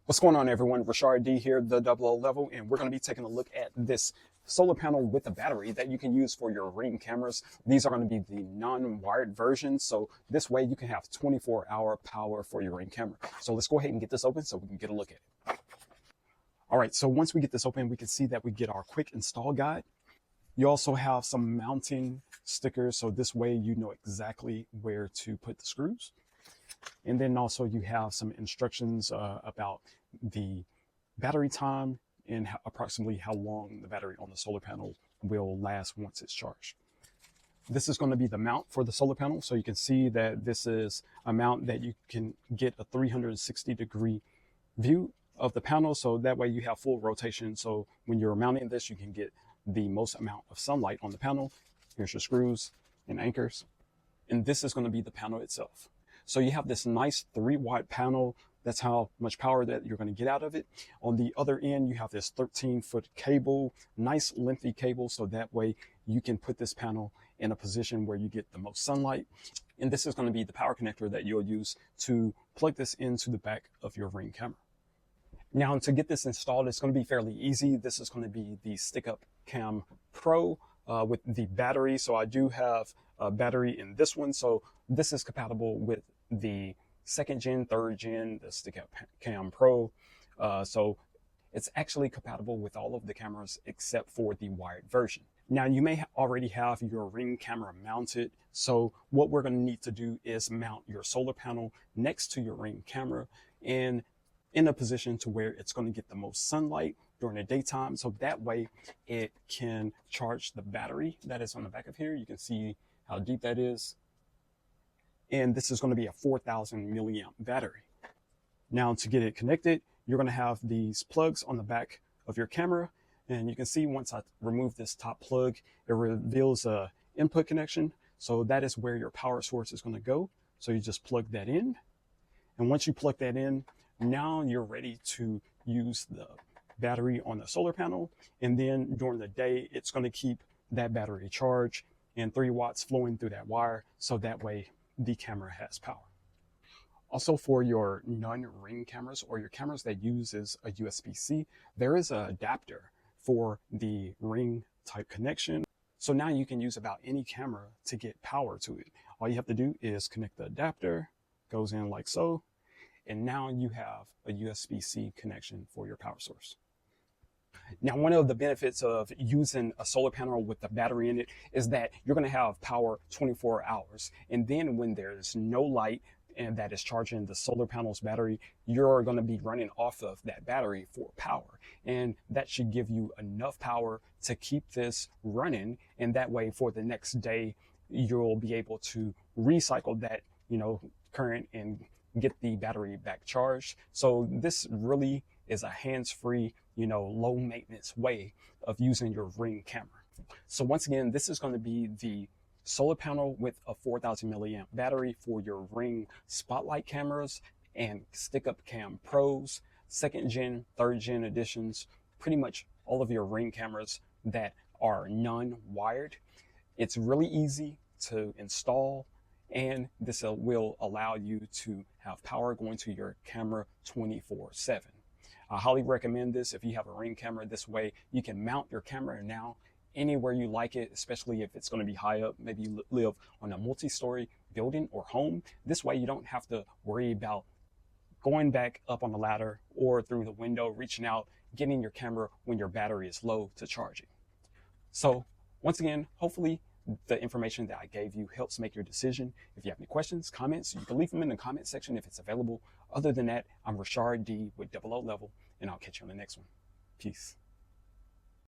What's going on, everyone? Rashard D here, the Double O Level, and we're going to be taking a look at this solar panel with a battery that you can use for your Ring cameras. These are going to be the non-wired versions, so this way you can have 24-hour power for your Ring camera. So let's go ahead and get this open so we can get a look at it. All right, so once we get this open, we can see that we get our quick install guide. You also have some mounting stickers, so this way you know exactly where to put the screws. And then also you have some instructions about the battery time and approximately how long the battery on the solar panel will last once it's charged. This is going to be the mount for the solar panel. So you can see that this is a mount that you can get a 360-degree view of the panel. So that way you have full rotation. So when you're mounting this, you can get the most amount of sunlight on the panel. Here's your screws and anchors. And this is going to be the panel itself. So you have this nice 3-watt panel. That's how much power that you're going to get out of it. On the other end, you have this 13-foot cable, nice lengthy cable. So that way you can put this panel in a position where you get the most sunlight. And this is going to be the power connector that you'll use to plug this into the back of your Ring camera. Now, to get this installed, it's going to be fairly easy. This is going to be the Stick-Up Cam Pro with the battery. So I do have a battery in this one. So this is compatible with the 2nd gen, 3rd gen, the Stick-Up Cam Pro. So it's actually compatible with all of the cameras except for the wired version. Now, you may already have your Ring camera mounted. So what we're going to need to do is mount your solar panel next to your Ring camera and in a position to where it's going to get the most sunlight during the daytime. So that way it can charge the battery that is on the back of here. You can see how deep that is. And this is going to be a 4,000 milliamp battery. Now, to get it connected, you're going to have these plugs on the back of your camera. And you can see once I remove this top plug, it reveals a input connection. So that is where your power source is going to go. So you just plug that in. And once you plug that in, now you're ready to use the battery on the solar panel. And then during the day, it's going to keep that battery charged and 3 watts flowing through that wire. So that way the camera has power. Also, for your non-Ring cameras or your cameras that uses a USB-C, there is an adapter for the Ring type connection. So now you can use about any camera to get power to it. All you have to do is connect the adapter, goes in like so, and now you have a USB-C connection for your power source. Now, one of the benefits of using a solar panel with the battery in it is that you're going to have power 24 hours. And then when there's no light and that is charging the solar panel's battery, you're going to be running off of that battery for power. And that should give you enough power to keep this running. And that way for the next day, you'll be able to recycle that, current and get the battery back charged. So this really is a hands-free, low maintenance way of using your Ring camera. So once again, this is going to be the solar panel with a 4,000 milliamp battery for your Ring Spotlight cameras and Stick-Up Cam Pros, 2nd gen, 3rd gen editions, pretty much all of your Ring cameras that are non-wired. It's really easy to install, and this will allow you to have power going to your camera 24/7. I highly recommend this if you have a Ring camera. This way you can mount your camera now anywhere you like it, especially if it's going to be high up. Maybe you live on a multi-story building or home. This way you don't have to worry about going back up on the ladder or through the window, reaching out, getting your camera when your battery is low to charge it. So once again, hopefully the information that I gave you helps make your decision. If you have any questions, comments, you can leave them in the comment section if it's available. Other than that, I'm Rashard D with Double O Level, and I'll catch you on the next one. Peace.